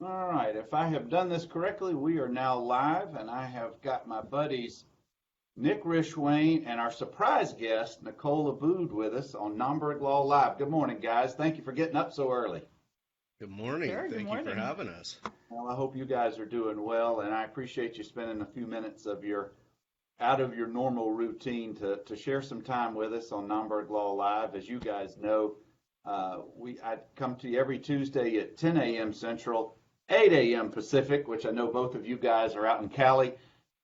All right, if I have done this correctly, we are now live, and I have got my buddies Nick Rishwain and our surprise guest, Nicole Abboud, with us on NOMBERG Law Live. Good morning, guys. Thank you for getting up so early. Good morning. Sure, good Thank you for morning. having us. Well, I hope you guys are doing well, and I appreciate you spending a few minutes of your out of your normal routine to share some time with us on NOMBERG Law Live. As you guys know, I come to you every Tuesday at 10 a.m. Central, 8 a.m. Pacific, which I know both of you guys are out in Cali,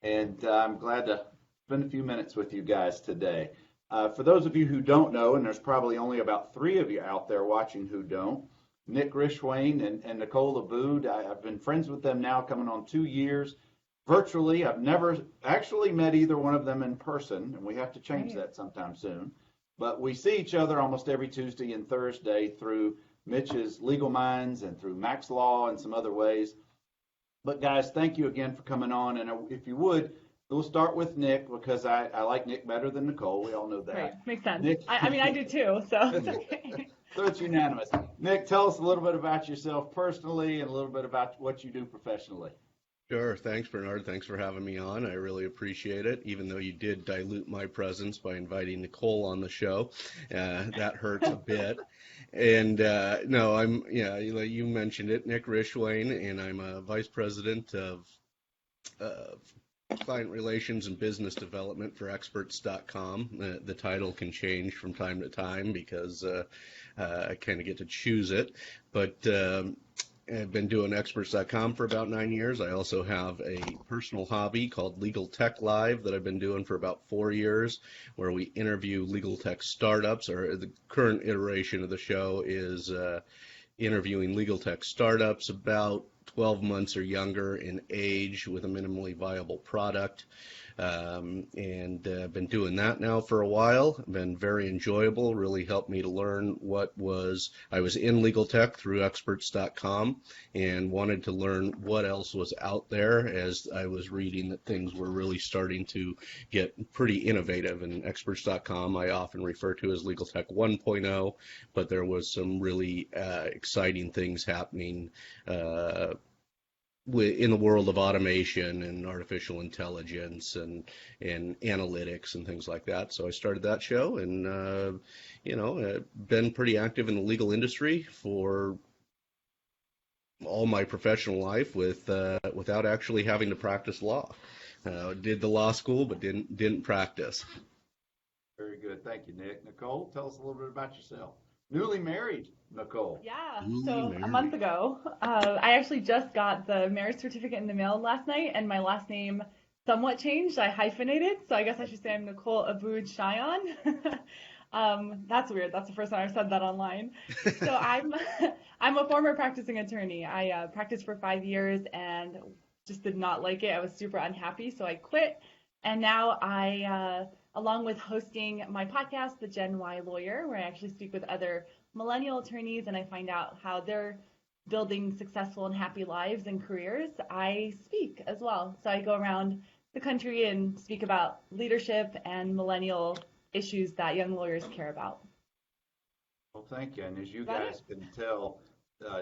and I'm glad to spend a few minutes with you guys today. For those of you who don't know, and there's probably only about 3 of you out there watching who don't, Nick Rishwain and Nicole Abboud, I've been friends with them now coming on 2 years. Virtually, I've never actually met either one of them in person, and we have to change that sometime soon. But we see each other almost every Tuesday and Thursday through Mitch's Legal Minds and through Max Law and some other ways. But guys, thank you again for coming on. And if you would, we'll start with Nick because I like Nick better than Nicole. We all know that. Right, makes sense. Nick, I mean, I do too, so it's okay. So it's unanimous. Nick, tell us a little bit about yourself personally and a little bit about what you do professionally. Sure. Thanks, Bernard. Thanks for having me on. I really appreciate it, even though you did dilute my presence by inviting Nicole on the show. That hurts a bit. And no, you mentioned it, Nick Rishwain, and I'm a vice president of client relations and business development for experts.com. The title can change from time to time because I kind of get to choose it. But I've been doing experts.com for about 9 years. I also have a personal hobby called Legal Tech Live that I've been doing for about 4 years, where we interview legal tech startups, or the current iteration of the show is interviewing legal tech startups about 12 months or younger in age with a minimally viable product. And I've been doing that now for a while. Been very enjoyable, really helped me to learn I was in legal tech through experts.com and wanted to learn what else was out there as I was reading that things were really starting to get pretty innovative. And experts.com I often refer to as legal tech 1.0, but there was some really exciting things happening in the world of automation and artificial intelligence and analytics and things like that. So I started that show and, been pretty active in the legal industry for all my professional life without actually having to practice law. Did the law school, but didn't practice. Very good. Thank you, Nick. Nicole, tell us a little bit about yourself. Newly married, Nicole. Yeah, so a month ago, I actually just got the marriage certificate in the mail last night, and my last name somewhat changed. I hyphenated, so I guess I should say I'm Nicole Abboud Cheyenne. That's weird. That's the first time I've said that online. So I'm a former practicing attorney. I practiced for 5 years and just did not like it. I was super unhappy, so I quit. And now along with hosting my podcast, The Gen Y Lawyer, where I actually speak with other millennial attorneys and I find out how they're building successful and happy lives and careers, I speak as well. So I go around the country and speak about leadership and millennial issues that young lawyers care about. Well, thank you. And as you guys can tell,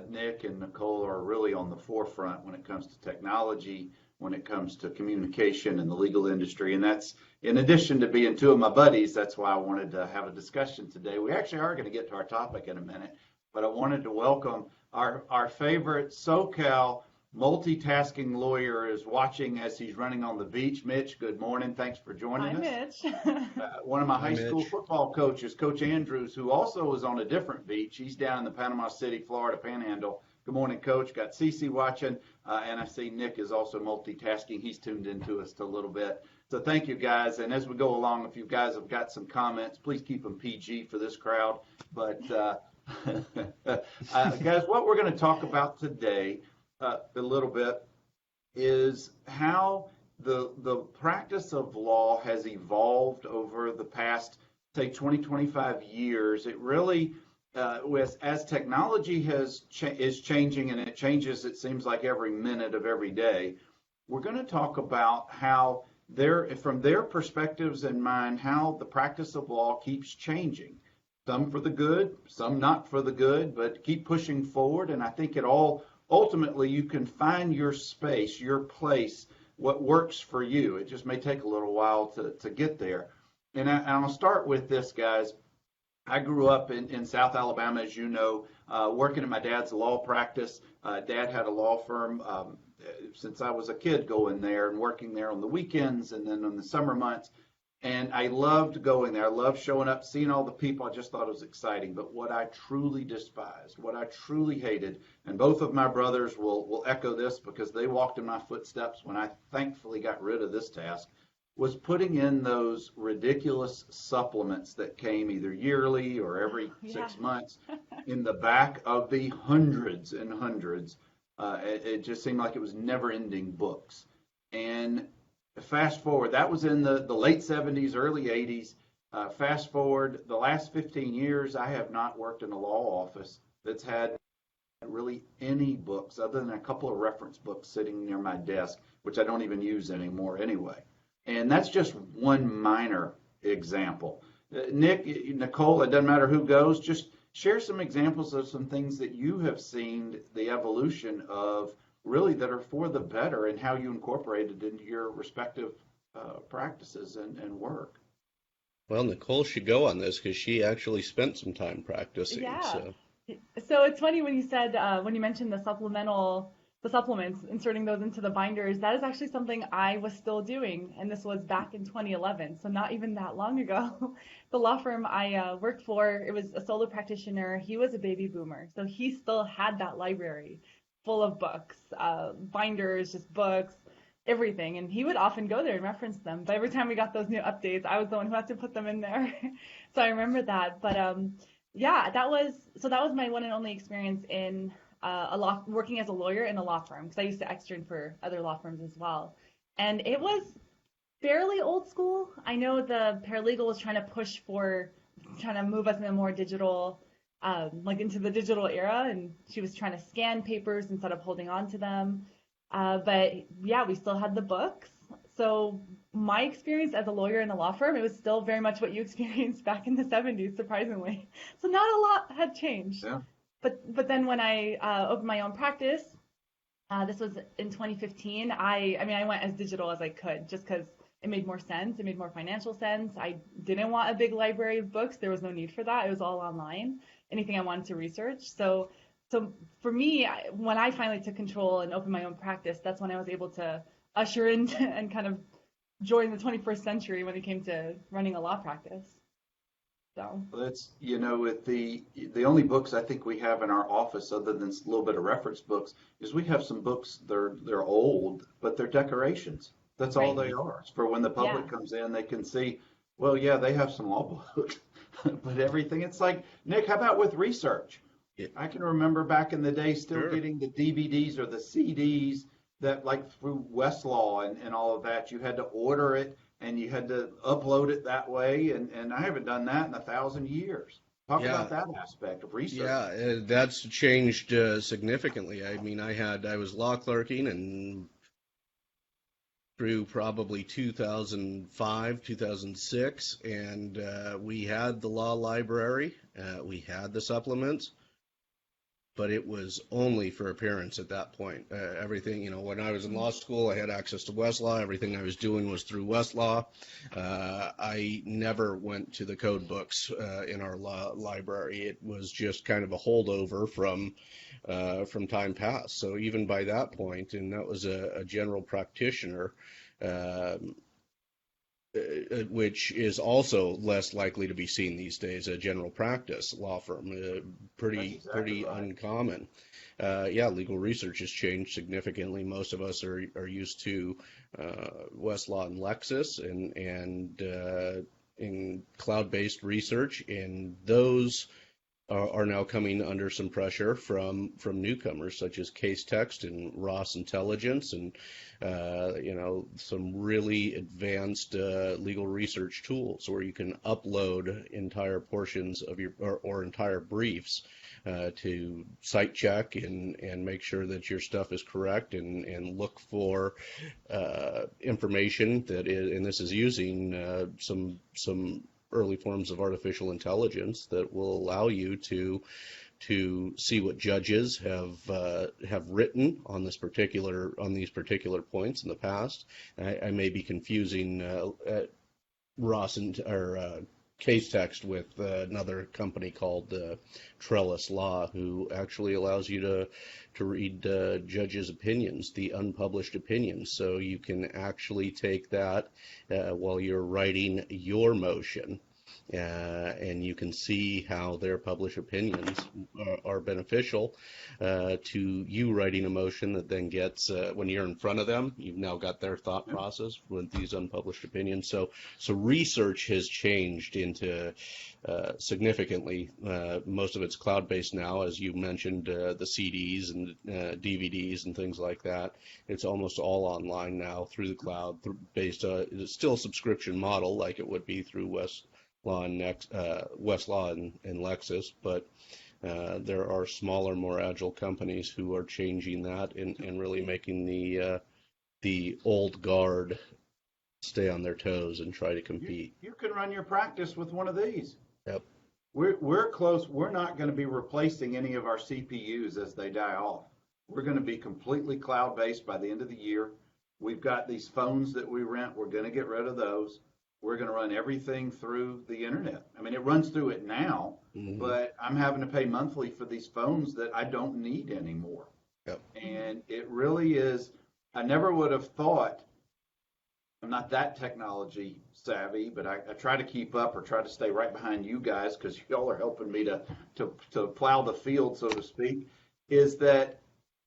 Nick and Nicole are really on the forefront when it comes to technology, when it comes to communication in the legal industry. And that's, in addition to being 2 of my buddies, that's why I wanted to have a discussion today. We actually are going to get to our topic in a minute, but I wanted to welcome our favorite SoCal multitasking lawyer is watching as he's running on the beach. Mitch, good morning. Thanks for joining us. Hi, Mitch. One of my high school football coaches, Coach Andrews, who also is on a different beach. He's down in the Panama City, Florida Panhandle. Good morning, Coach. Got Cece watching, and I see Nick is also multitasking. He's tuned into us a little bit. So thank you, guys. And as we go along, if you guys have got some comments, please keep them PG for this crowd. But, guys, what we're going to talk about today a little bit is how the practice of law has evolved over the past, say, 20, 25 years. It really as technology is changing, and it changes, it seems like every minute of every day, we're going to talk about how from their perspectives in mind, how the practice of law keeps changing. Some for the good, some not for the good, but keep pushing forward. And I think it all ultimately you can find your space, your place, what works for you. It just may take a little while to get there. And I'll start with this, guys. I grew up in South Alabama, as you know, working in my dad's law practice. Dad had a law firm since I was a kid, going there and working there on the weekends and then on the summer months. And I loved going there. I loved showing up, seeing all the people. I just thought it was exciting. But what I truly despised, what I truly hated, and both of my brothers will echo this because they walked in my footsteps when I thankfully got rid of this task, was putting in those ridiculous supplements that came either yearly or every 6 months in the back of the hundreds and hundreds. It just seemed like it was never-ending books. And fast forward, that was in the late 70s, early 80s. Fast forward, the last 15 years, I have not worked in a law office that's had really any books other than a couple of reference books sitting near my desk, which I don't even use anymore anyway. And that's just one minor example. Nick, Nicole, it doesn't matter who goes, just share some examples of some things that you have seen the evolution of really that are for the better and how you incorporate it into your respective practices and work. Well, Nicole should go on this because she actually spent some time practicing. Yeah. So it's funny when you said, when you mentioned the supplements, inserting those into the binders, that is actually something I was still doing, and this was back in 2011, so not even that long ago. The law firm I worked for, it was a solo practitioner. He was a baby boomer, so he still had that library full of books, binders, just books, everything, and he would often go there and reference them. But every time we got those new updates, I was the one who had to put them in there. So I remember that. But yeah, that was my one and only experience in working as a lawyer in a law firm, because I used to extern for other law firms as well. And it was fairly old school. I know the paralegal was trying to move us in a more digital, like into the digital era, and she was trying to scan papers instead of holding on to them. But yeah, we still had the books. So my experience as a lawyer in a law firm, it was still very much what you experienced back in the 70s, surprisingly. So not a lot had changed. Yeah. But then when I opened my own practice, this was in 2015. I went as digital as I could, just because it made more sense. It made more financial sense. I didn't want a big library of books. There was no need for that. It was all online. Anything I wanted to research. So for me, when I finally took control and opened my own practice, that's when I was able to usher in and kind of join the 21st century when it came to running a law practice. So that's, with the only books I think we have in our office other than a little bit of reference books is we have some books, they're old, but they're decorations. That's all they are. It's for when the public comes in, they can see, well, yeah, they have some law books, but everything. It's like, Nick, how about with research? Yeah. I can remember back in the day still getting the DVDs or the CDs that, like through Westlaw and all of that, you had to order it and you had to upload it that way. And I haven't done that in 1,000 years. Talk about that aspect of research. Yeah, that's changed significantly. I mean, I was law clerking and through probably 2005, 2006, and we had the law library, we had the supplements, but it was only for appearance at that point. Everything, when I was in law school, I had access to Westlaw. Everything I was doing was through Westlaw. I never went to the code books in our law library. It was just kind of a holdover from time past. So even by that point, and that was a general practitioner, which is also less likely to be seen these days, a general practice law firm, pretty uncommon. Legal research has changed significantly. Most of us are used to Westlaw and Lexis and in cloud-based research, and those are now coming under some pressure from newcomers such as Casetext and Ross Intelligence and some really advanced legal research tools where you can upload entire portions of your or entire briefs to site check and make sure that your stuff is correct and look for information that is, and this is using some early forms of artificial intelligence that will allow you to to see what judges have written on these particular points in the past. I may be confusing Ross or case text with another company called Trellis Law, who actually allows you to read judges' opinions, the unpublished opinions. So you can actually take that while you're writing your motion. And you can see how their published opinions are beneficial to you writing a motion that then gets, when you're in front of them, you've now got their thought process with these unpublished opinions. So research has changed into significantly. Most of it's cloud-based now, as you mentioned, the CDs and DVDs and things like that. It's almost all online now through the cloud, based it's still a subscription model like it would be through Westlaw and Lexis, but there are smaller, more agile companies who are changing that and really making the old guard stay on their toes and try to compete. You can run your practice with one of these. Yep. We're close. We're not going to be replacing any of our CPUs as they die off. We're going to be completely cloud-based by the end of the year. We've got these phones that we rent. We're going to get rid of those. We're going to run everything through the internet. I mean, it runs through it now, but I'm having to pay monthly for these phones that I don't need anymore. Yep. And it really is, I never would have thought, I'm not that technology savvy, but I try to keep up or try to stay right behind you guys because y'all are helping me to plow the field, so to speak, is that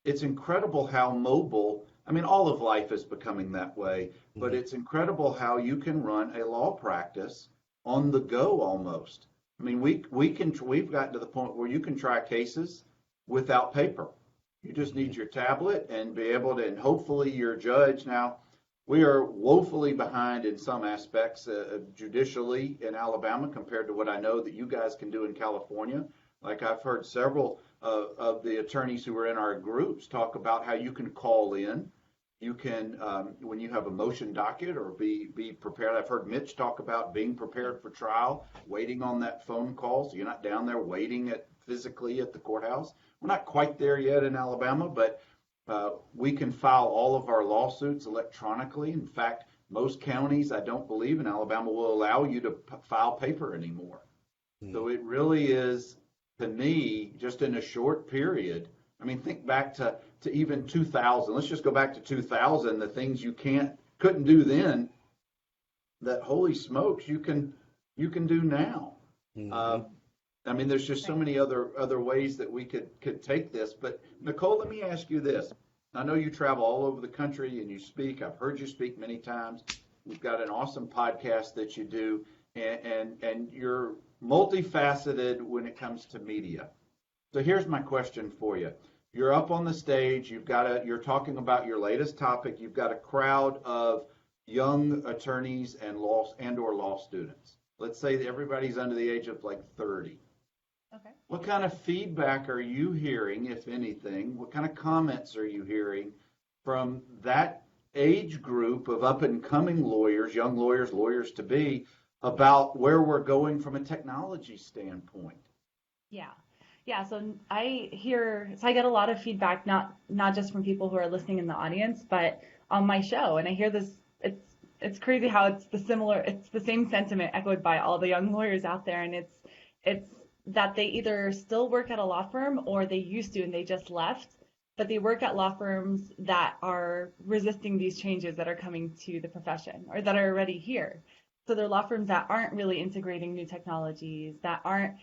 it's incredible how mobile, I mean, all of life is becoming that way, but it's incredible how you can run a law practice on the go almost. I mean, we've gotten to the point where you can try cases without paper. You just need your tablet and be able to, and hopefully your judge. Now, we are woefully behind in some aspects judicially in Alabama compared to what I know that you guys can do in California. Like I've heard several of the attorneys who are in our groups talk about how you can call in. You can, when you have a motion docket, or be prepared. I've heard Mitch talk about being prepared for trial, waiting on that phone call, so you're not down there waiting physically at the courthouse. We're not quite there yet in Alabama, but we can file all of our lawsuits electronically. In fact, most counties, I don't believe in Alabama, will allow you to file paper anymore. So it really is, to me, just in a short period. I mean, think back to even 2000. Let's just go back to 2000. The things you couldn't do then, that holy smokes, you can do now. I mean, there's just so many other ways that we could take this. But Nicole, let me ask you this. I know you travel all over the country and you speak. I've heard you speak many times. We've got an awesome podcast that you do, and you're multifaceted when it comes to media. So here's my question for you. You're up on the stage. You're talking about your latest topic. You've got a crowd of young attorneys and or law students. Let's say that everybody's under the age of like 30. Okay. What kind of feedback are you hearing, if anything? What kind of comments are you hearing from that age group of up-and-coming lawyers, young lawyers, lawyers to be, about where we're going from a technology standpoint? Yeah. So I get a lot of feedback, not just from people who are listening in the audience, but on my show. And I hear this, it's crazy how it's the same sentiment echoed by all the young lawyers out there. And it's that they either still work at a law firm or they used to and they just left, but they work at law firms that are resisting these changes that are coming to the profession or that are already here. So they're law firms that aren't really integrating new technologies, that aren't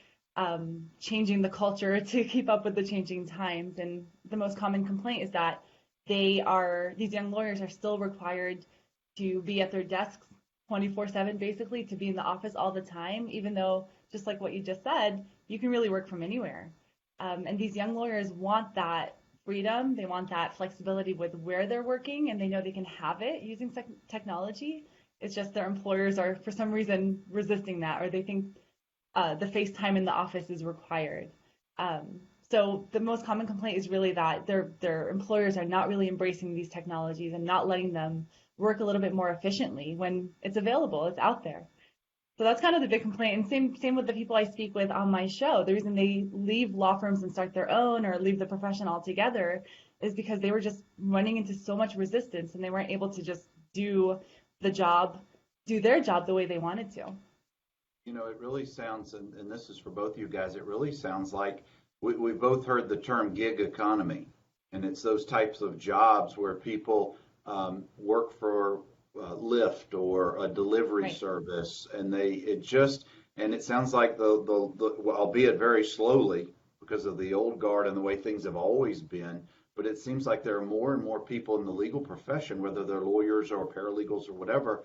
changing the culture to keep up with the changing times. And the most common complaint is that these young lawyers are still required to be at their desks 24/7, basically, to be in the office all the time, even though, just like what you just said, you can really work from anywhere. And these young lawyers want that freedom. They want that flexibility with where they're working, and they know they can have it using technology. It's just their employers are, for some reason, resisting that, or they think the face time in the office is required. So the most common complaint is really that their employers are not really embracing these technologies and not letting them work a little bit more efficiently when it's available, it's out there. So that's kind of the big complaint. And same with the people I speak with on my show. The reason they leave law firms and start their own or leave the profession altogether is because they were just running into so much resistance and they weren't able to just do the job, do their job the way they wanted to. You know, it really sounds, and this is for both of you guys, it really sounds like we've both heard the term gig economy. And it's those types of jobs where people work for Lyft or a delivery Right. service, and it sounds like albeit very slowly because of the old guard and the way things have always been, but it seems like there are more and more people in the legal profession, whether they're lawyers or paralegals or whatever,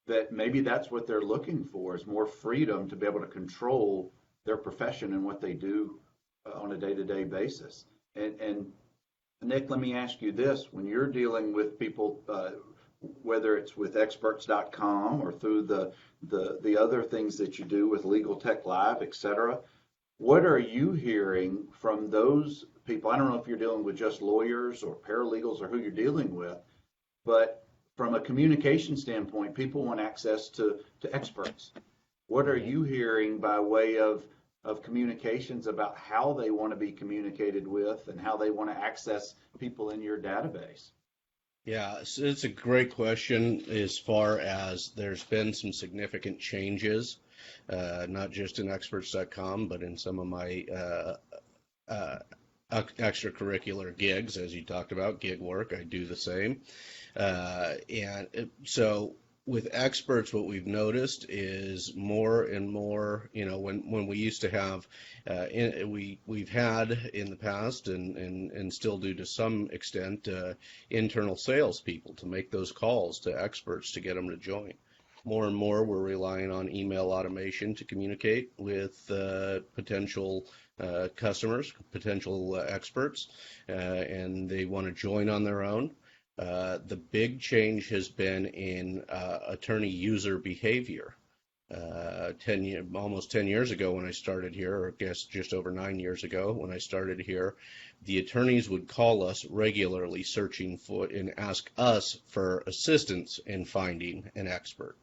that maybe that's what they're looking for is more freedom to be able to control their profession and what they do on a day-to-day basis. And Nick, let me ask you this: when you're dealing with people, whether it's with experts.com or through the other things that you do with Legal Tech Live, et cetera, what are you hearing from those people? I don't know if you're dealing with just lawyers or paralegals or who you're dealing with, but from a communication standpoint, people want access to experts. What are you hearing by way of communications about how they want to be communicated with and how they want to access people in your database? Yeah, so it's a great question as far as there's been some significant changes, not just in experts.com, but in some of my extracurricular gigs, as you talked about, gig work. I do the same. So with experts, what we've noticed is more and more, when we used to have, we've had in the past and still do to some extent, internal salespeople to make those calls to experts to get them to join. More and more, we're relying on email automation to communicate with potential customers, potential experts, and they want to join on their own. The big change has been in attorney user behavior. Almost 10 years ago when I started here, or I guess just over 9 years ago when I started here, the attorneys would call us regularly searching for and ask us for assistance in finding an expert.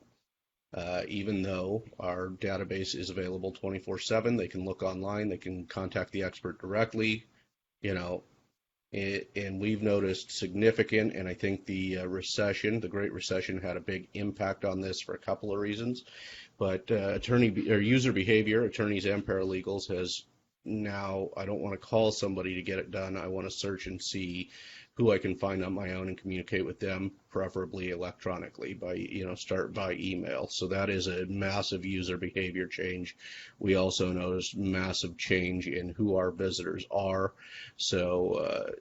Even though our database is available 24/7, they can look online, they can contact the expert directly, and we've noticed significant, and I think the Great Recession, had a big impact on this for a couple of reasons. But user behavior, attorneys and paralegals, has now, I don't want to call somebody to get it done. I want to search and see who I can find on my own and communicate with them, preferably electronically, start by email. So that is a massive user behavior change. We also noticed massive change in who our visitors are. So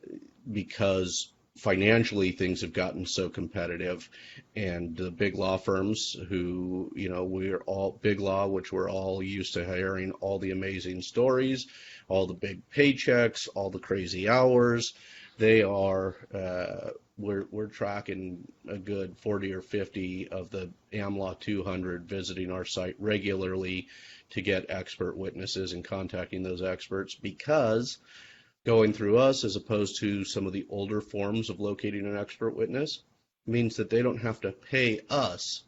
because financially things have gotten so competitive, and the big law firms who, we're all big law, which we're all used to hearing all the amazing stories, all the big paychecks, all the crazy hours. They are, we're tracking a good 40 or 50 of the AmLaw 200 visiting our site regularly to get expert witnesses and contacting those experts, because going through us, as opposed to some of the older forms of locating an expert witness, means that they don't have to pay us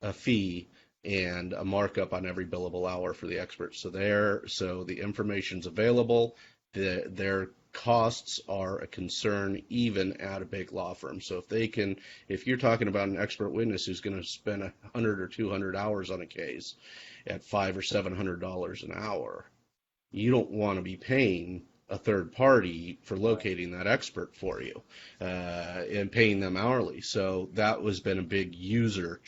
a fee and a markup on every billable hour for the experts. So the information's available. Their costs are a concern even at a big law firm. So if you're talking about an expert witness who's going to spend 100 or 200 hours on a case at $500 or $700 an hour, you don't want to be paying a third party for locating that expert for you and paying them hourly. So that has been a big user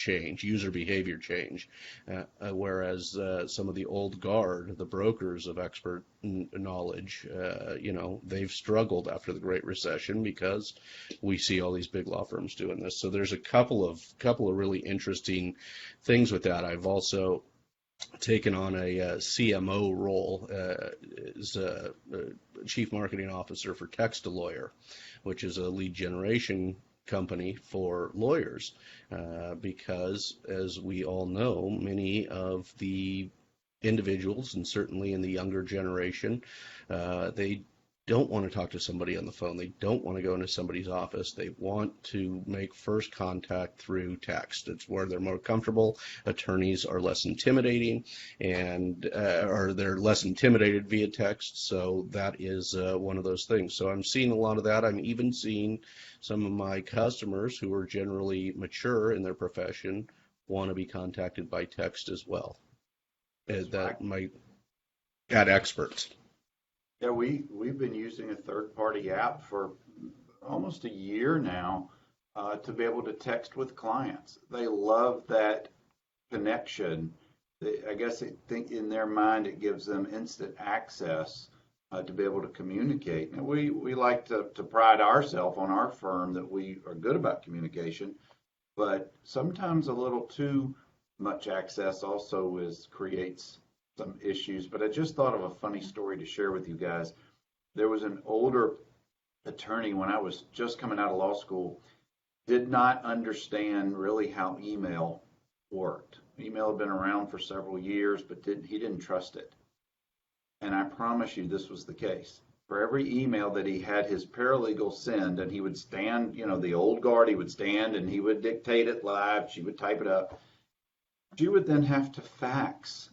behavior change. Whereas some of the old guard, the brokers of expert knowledge, they've struggled after the Great Recession because we see all these big law firms doing this. So there's a couple of really interesting things with that. I've also taken on a CMO role as a Chief Marketing Officer for Text-to-Lawyer, which is a lead generation company for lawyers, because, as we all know, many of the individuals, and certainly in the younger generation, they don't want to talk to somebody on the phone. They don't want to go into somebody's office. They want to make first contact through text. It's where they're more comfortable. Attorneys are less intimidating, or they're less intimidated via text. So that is one of those things. So I'm seeing a lot of that. I'm even seeing some of my customers who are generally mature in their profession want to be contacted by text as well. That might add experts. Yeah, we've been using a third-party app for almost a year now to be able to text with clients. They love that connection. I guess think in their mind it gives them instant access to be able to communicate. And we like to pride ourselves on our firm that we are good about communication, but sometimes a little too much access also creates some issues. But I just thought of a funny story to share with you guys. There was an older attorney when I was just coming out of law school, did not understand really how email worked. Email had been around for several years, but he didn't trust it. And I promise you this was the case. For every email that he had his paralegal send, and he would stand, the old guard, he would stand and he would dictate it live, she would type it up. She would then have to fax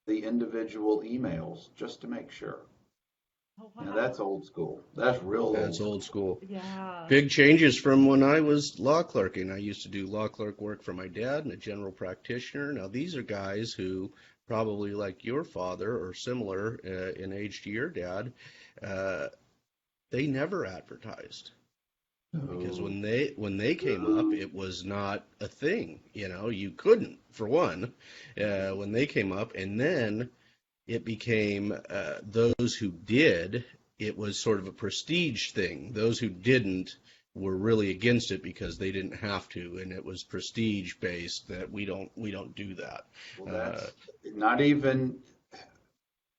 the individual emails just to make sure. Oh, wow. Now that's old school. That's real That's old. old school. Yeah. Big changes from when I was law clerking. I used to do law clerk work for my dad and a general practitioner. Now these are guys who probably like your father or similar in age to your dad. They never advertised. Because when they came up, it was not a thing. You couldn't, for one, when they came up, and then it became those who did. It was sort of a prestige thing. Those who didn't were really against it because they didn't have to, and it was prestige based that we don't do that. Well, that's not even.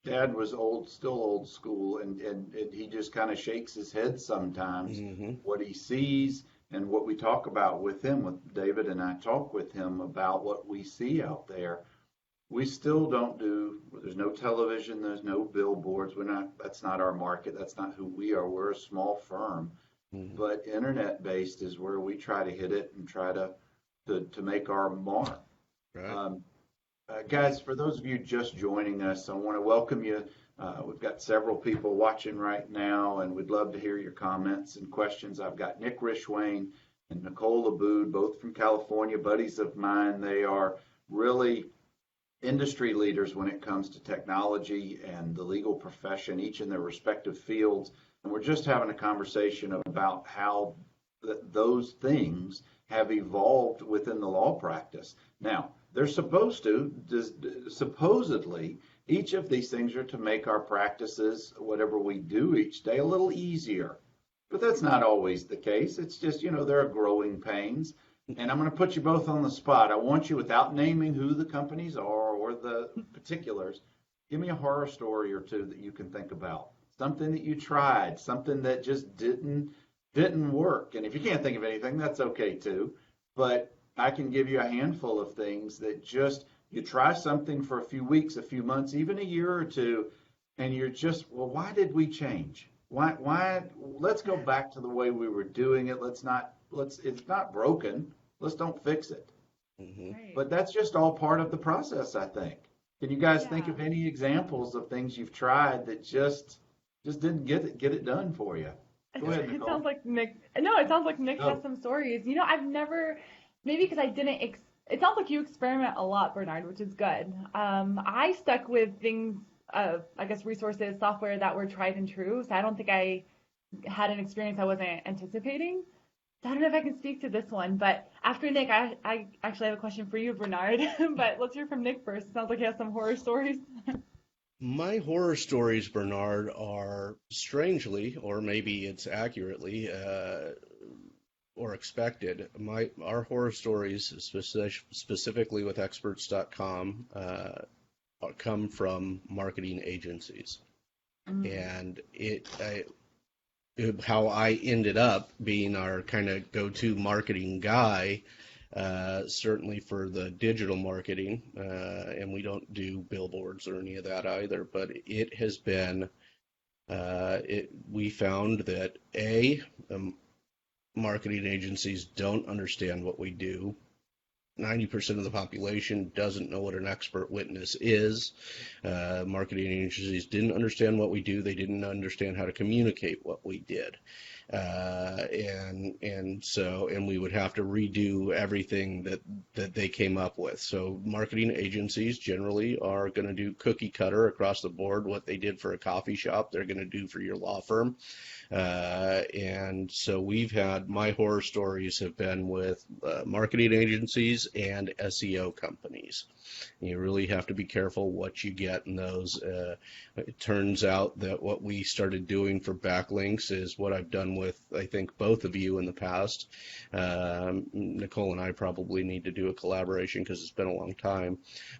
Dad was still old school, and he just kind of shakes his head sometimes. Mm-hmm. What he sees and what we talk about with him, with David and I talk with him about what we see out there. We still don't do. There's no television. There's no billboards. That's not our market. That's not who we are. We're a small firm, Mm-hmm. but internet based is where we try to hit it and try to make our mark. Right. Guys, for those of you just joining us, I want to welcome you. We've got several people watching right now, and we'd love to hear your comments and questions. I've got Nick Rishwain and Nicole Abboud, both from California, buddies of mine. They are really industry leaders when it comes to technology and the legal profession, each in their respective fields. And we're just having a conversation about how those things have evolved within the law practice. Now, they're supposedly, each of these things are to make our practices, whatever we do each day, a little easier. But that's not always the case. It's just, there are growing pains. And I'm going to put you both on the spot. I want you, without naming who the companies are or the particulars, give me a horror story or two that you can think about. Something that you tried, something that just didn't work. And if you can't think of anything, that's okay too. But I can give you a handful of things that just, you try something for a few weeks, a few months, even a year or two, and you're just, well, why did we change? Why? Let's go back to the way we were doing it. It's not broken. Let's don't fix it. Mm-hmm. Right. But that's just all part of the process, I think. Can you guys think of any examples of things you've tried that just didn't get it done for you? Go ahead, Nicole. It sounds like Nick. No, it sounds like Nick Oh. has some stories. I've never, maybe because I didn't. It sounds like you experiment a lot, Bernard, which is good. I stuck with things, I guess resources, software that were tried and true. So I don't think I had an experience I wasn't anticipating. So I don't know if I can speak to this one, but after Nick, I actually have a question for you, Bernard. But let's hear from Nick first. It sounds like he has some horror stories. My horror stories, Bernard, are strangely, or maybe it's accurately, or expected. Our horror stories, specifically with experts.com, come from marketing agencies. And how I ended up being our kind of go-to marketing guy, certainly for the digital marketing, and we don't do billboards or any of that either, but it has been We found that marketing agencies don't understand what we do. 90% of the population doesn't know what an expert witness is. Marketing agencies didn't understand what we do. They didn't understand how to communicate what we did. And we would have to redo everything that they came up with. So marketing agencies generally are going to do cookie cutter across the board. What they did for a coffee shop, they're going to do for your law firm. And so my horror stories have been with marketing agencies and SEO companies. You really have to be careful what you get in those. It turns out that what we started doing for backlinks is what I've done with, I think, both of you in the past. Nicole and I probably need to do a collaboration because it's been a long time,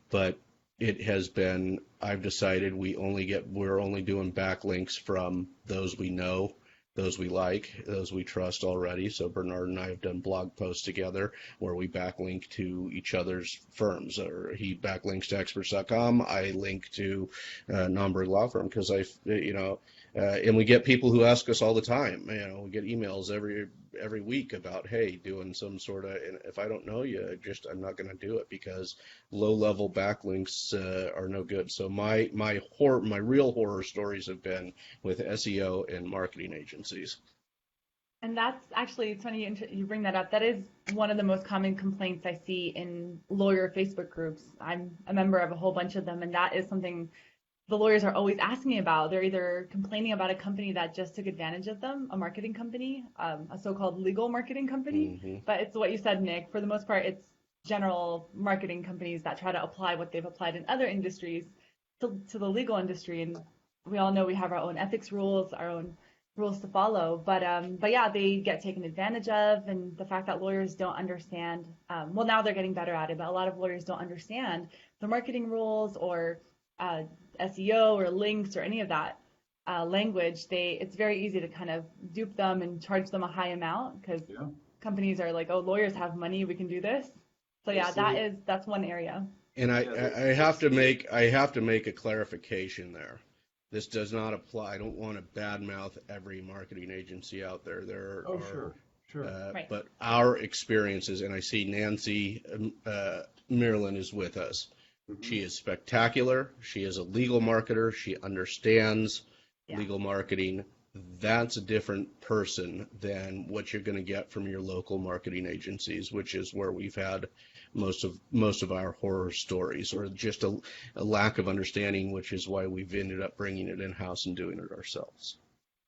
but I've decided we're only doing backlinks from those we know, those we like, those we trust already. So Bernard and I have done blog posts together where we backlink to each other's firms, or he backlinks to experts.com. I link to NOMBERG Law Firm because and we get people who ask us all the time. We get emails every week about, hey, doing some sort of, and if I don't know you, I'm not going to do it because low-level backlinks are no good. So my real horror stories have been with SEO and marketing agencies. And that's actually, it's funny you bring that up. That is one of the most common complaints I see in lawyer Facebook groups. I'm a member of a whole bunch of them, and that is something the lawyers are always asking me about. They're either complaining about a company that just took advantage of them, a marketing company, a so-called legal marketing company. Mm-hmm. But it's what you said, Nick. For the most part, it's general marketing companies that try to apply what they've applied in other industries to the legal industry. And we all know we have our own ethics rules, our own rules to follow. But yeah, they get taken advantage of. And the fact that lawyers don't understand, well, now they're getting better at it, but a lot of lawyers don't understand the marketing rules or SEO or links or any of that language. It's very easy to kind of dupe them and charge them a high amount because companies are like, oh, lawyers have money, we can do this. So yeah, that's one area. And I have to make a clarification there. This does not apply. I don't want to badmouth every marketing agency out there. Sure. Right. But our experiences, and I see Nancy Marilyn is with us. She is spectacular. She is a legal marketer. She understands legal marketing. That's a different person than what you're going to get from your local marketing agencies, which is where we've had most of our horror stories, or just a lack of understanding, which is why we've ended up bringing it in-house and doing it ourselves.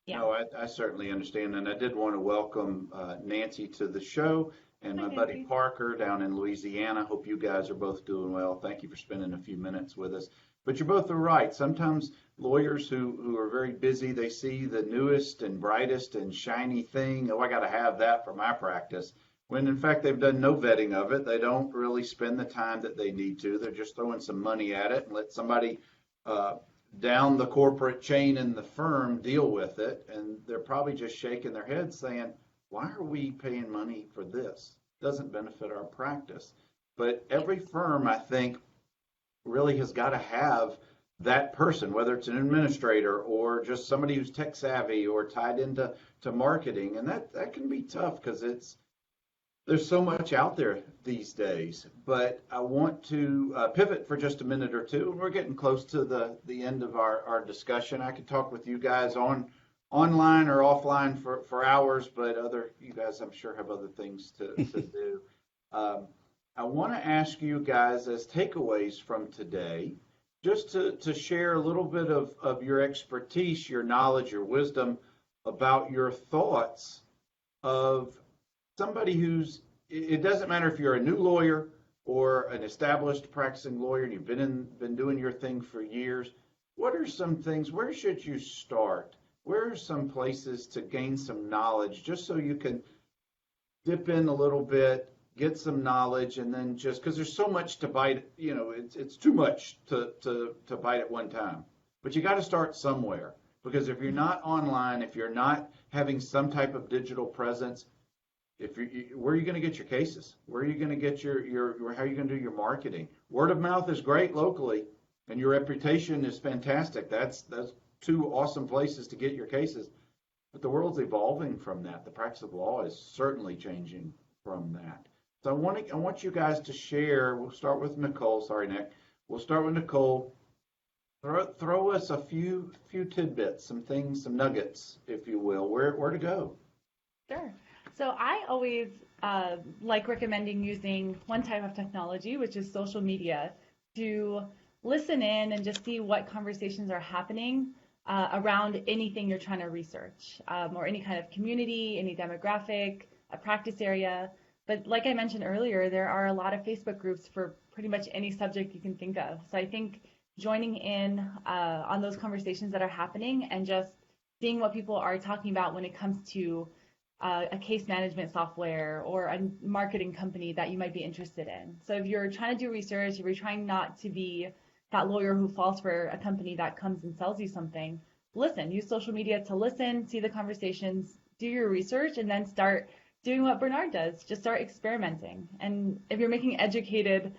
Yeah. No, I certainly understand, and I did want to welcome Nancy to the show. And my buddy Parker down in Louisiana. Hope you guys are both doing well. Thank you for spending a few minutes with us. But you're both right. Sometimes lawyers who are very busy, they see the newest and brightest and shiny thing. Oh, I got to have that for my practice. When in fact they've done no vetting of it. They don't really spend the time that they need to. They're just throwing some money at it and let somebody down the corporate chain in the firm deal with it. And they're probably just shaking their heads saying, why are we paying money for this? It doesn't benefit our practice. But every firm, I think, really has got to have that person, whether it's an administrator or just somebody who's tech savvy or tied into marketing. And that can be tough because there's so much out there these days. But I want to pivot for just a minute or two. We're getting close to the end of our discussion. I could talk with you guys online or offline for hours, but you guys, I'm sure, have other things to do. I want to ask you guys as takeaways from today, just to share a little bit of your expertise, your knowledge, your wisdom about your thoughts of somebody it doesn't matter if you're a new lawyer or an established practicing lawyer and you've been doing your thing for years. What are some things, where should you start? Where are some places to gain some knowledge, just so you can dip in a little bit, get some knowledge, and then just, because there's so much to bite, it's too much to bite at one time. But you got to start somewhere, because if you're not online, if you're not having some type of digital presence, where are you going to get your cases? Where are you going to get how are you going to do your marketing? Word of mouth is great locally, and your reputation is fantastic. That's two awesome places to get your cases. But the world's evolving from that. The practice of law is certainly changing from that. So I want you guys to share. We'll start with Nicole. Sorry, Nick. We'll start with Nicole. Throw us a few tidbits, some things, some nuggets, if you will. Where to go? Sure. So I always like recommending using one type of technology, which is social media, to listen in and just see what conversations are happening around anything you're trying to research, or any kind of community, any demographic, a practice area. But like I mentioned earlier, there are a lot of Facebook groups for pretty much any subject you can think of. So I think joining in on those conversations that are happening and just seeing what people are talking about when it comes to a case management software or a marketing company that you might be interested in. So if you're trying to do research, if you're trying not to be that lawyer who falls for a company that comes and sells you something, listen, use social media to listen, see the conversations, do your research, and then start doing what Bernard does. Just start experimenting. And if you're making educated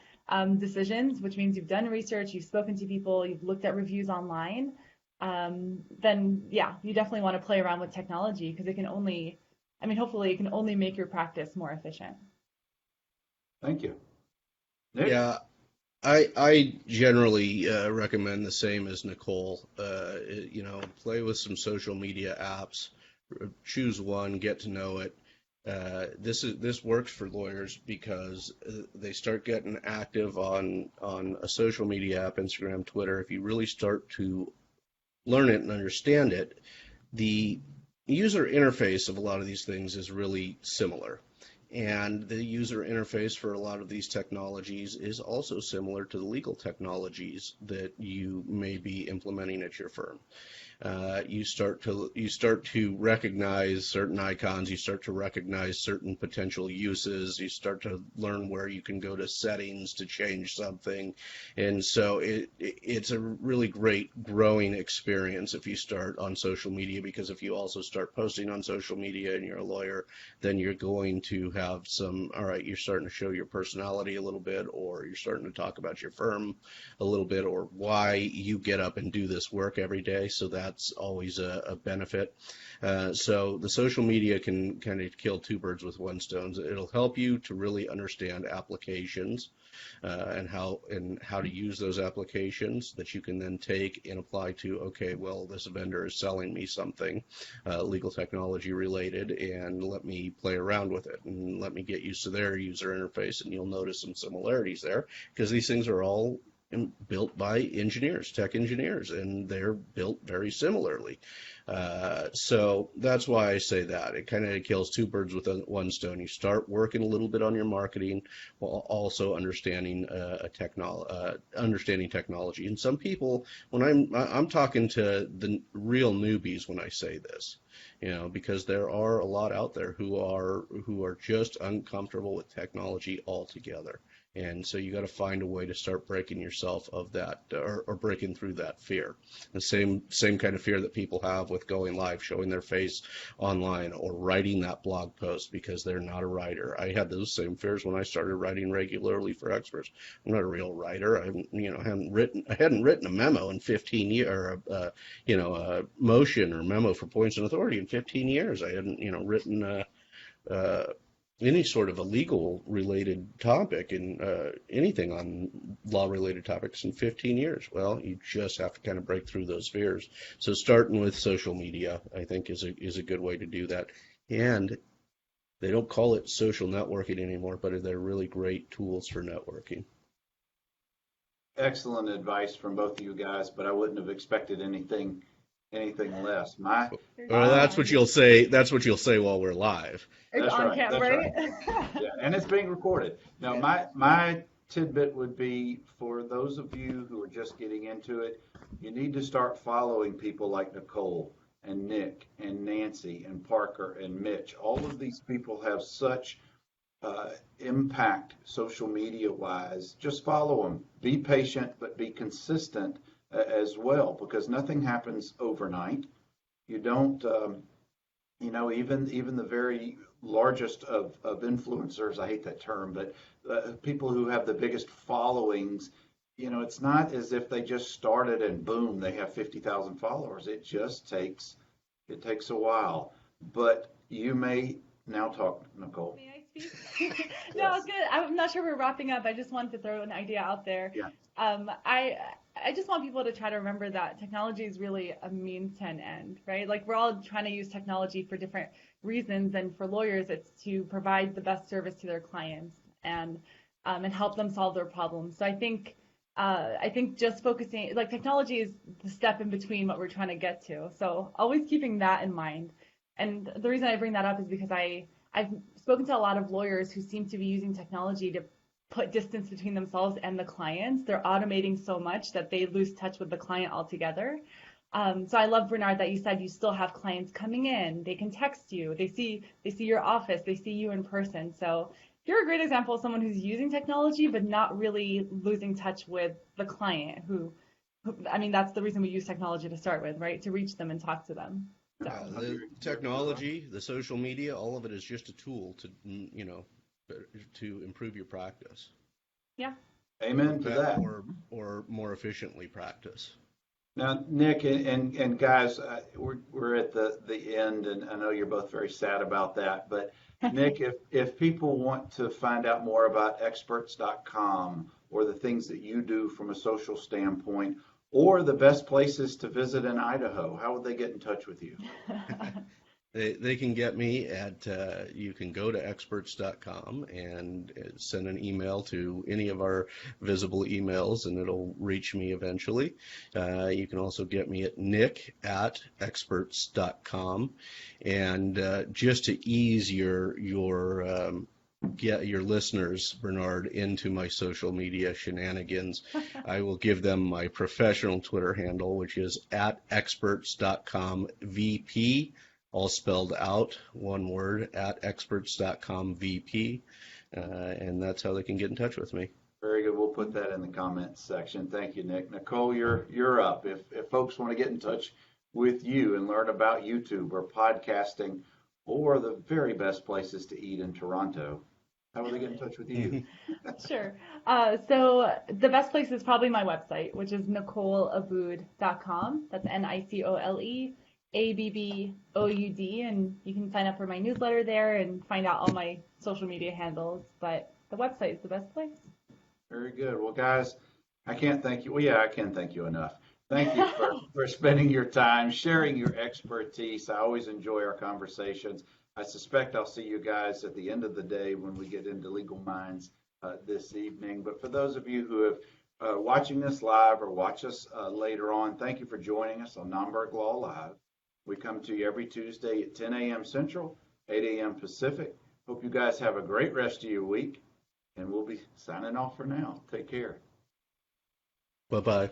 decisions, which means you've done research, you've spoken to people, you've looked at reviews online, then yeah, you definitely want to play around with technology because it can only, hopefully it can only make your practice more efficient. Thank you. Nick? Yeah, I generally recommend the same as Nicole. Play with some social media apps, choose one, get to know it. This works for lawyers because they start getting active on a social media app, Instagram, Twitter. If you really start to learn it and understand it, the user interface of a lot of these things is really similar. And the user interface for a lot of these technologies is also similar to the legal technologies that you may be implementing at your firm. You start to recognize certain icons, you start to recognize certain potential uses, you start to learn where you can go to settings to change something, and so it's a really great growing experience if you start on social media, because if you also start posting on social media and you're a lawyer, then you're going to have you're starting to show your personality a little bit, or you're starting to talk about your firm a little bit, or why you get up and do this work every day, so that's always a benefit. So the social media can kind of kill two birds with one stone. It'll help you to really understand applications and how to use those applications that you can then take and apply to, okay, well, this vendor is selling me something legal technology related, and let me play around with it and let me get used to their user interface, and you'll notice some similarities there because these things are all built by engineers, tech engineers, and they're built very similarly. So that's why I say that. It kind of kills two birds with one stone. You start working a little bit on your marketing while also understanding technology. And some people, when I'm talking to the real newbies when I say this, because there are a lot out there who are just uncomfortable with technology altogether. And so you got to find a way to start breaking yourself of that, or breaking through that fear. The same kind of fear that people have with going live, showing their face online, or writing that blog post because they're not a writer. I had those same fears when I started writing regularly for experts. I'm not a real writer. I hadn't written a memo in 15 years, or a motion or memo for points of authority in 15 years. I hadn't written any sort of a legal related topic and anything on law related topics in 15 years. Well, you just have to kind of break through those fears. So starting with social media, I think, is a good way to do that. And they don't call it social networking anymore, but they're really great tools for networking. Excellent advice from both of you guys, but I wouldn't have expected anything less. Well, that's what you'll say. That's what you'll say while we're live. It's on camera, right? Yeah, and it's being recorded. Now, my tidbit would be, for those of you who are just getting into it, you need to start following people like Nicole and Nick and Nancy and Parker and Mitch. All of these people have such impact social media wise. Just follow them. Be patient, but be consistent as well, because nothing happens overnight. You don't, even the very largest of influencers, I hate that term, but people who have the biggest followings It's not as if they just started and boom, they have 50,000 followers. It takes a while. But you may now talk, Nicole. May I speak? No, Yes. it's good. I'm not sure we're wrapping up. I just wanted to throw an idea out there. Yeah. I just want people to try to remember that technology is really a means to an end, right? Like we're all trying to use technology for different reasons, and for lawyers, it's to provide the best service to their clients and help them solve their problems. So I think just focusing, like technology is the step in between what we're trying to get to. So always keeping that in mind. And the reason I bring that up is because I've spoken to a lot of lawyers who seem to be using technology to put distance between themselves and the clients. They're automating so much that they lose touch with the client altogether. So I love, Bernard, that you said you still have clients coming in. They can text you. They see your office. They see you in person. So you're a great example of someone who's using technology but not really losing touch with the client I mean, that's the reason we use technology to start with, right? To reach them and talk to them. So. The technology, the social media, all of it is just a tool to, to improve your practice. Yeah. Amen to that. Or more efficiently practice. Now, Nick and guys, we're at the end, and I know you're both very sad about that. But Nick, if people want to find out more about experts.com or the things that you do from a social standpoint, or the best places to visit in Idaho, how would they get in touch with you? They can get me at, you can go to experts.com and send an email to any of our visible emails, and it'll reach me eventually. You can also get me at nick@experts.com. And just to ease get your listeners, Bernard, into my social media shenanigans, I will give them my professional Twitter handle, which is @experts.com VP. All spelled out, one word, @experts.com VP, and that's how they can get in touch with me. Very good. We'll put that in the comments section. Thank you, Nick. Nicole, you're up. If folks want to get in touch with you and learn about YouTube or podcasting or the very best places to eat in Toronto, how will they get in touch with you? Sure. So the best place is probably my website, which is NicoleAbboud.com. That's NicoleAbboud, and you can sign up for my newsletter there and find out all my social media handles. But the website is the best place. Very good. Well, guys, I can't thank you. Well, yeah, I can't thank you enough. Thank you for spending your time, sharing your expertise. I always enjoy our conversations. I suspect I'll see you guys at the end of the day when we get into Legal Minds this evening. But for those of you who have watching this live or watch us later on, thank you for joining us on NOMBERG Law Live. We come to you every Tuesday at 10 a.m. Central, 8 a.m. Pacific. Hope you guys have a great rest of your week, and we'll be signing off for now. Take care. Bye-bye.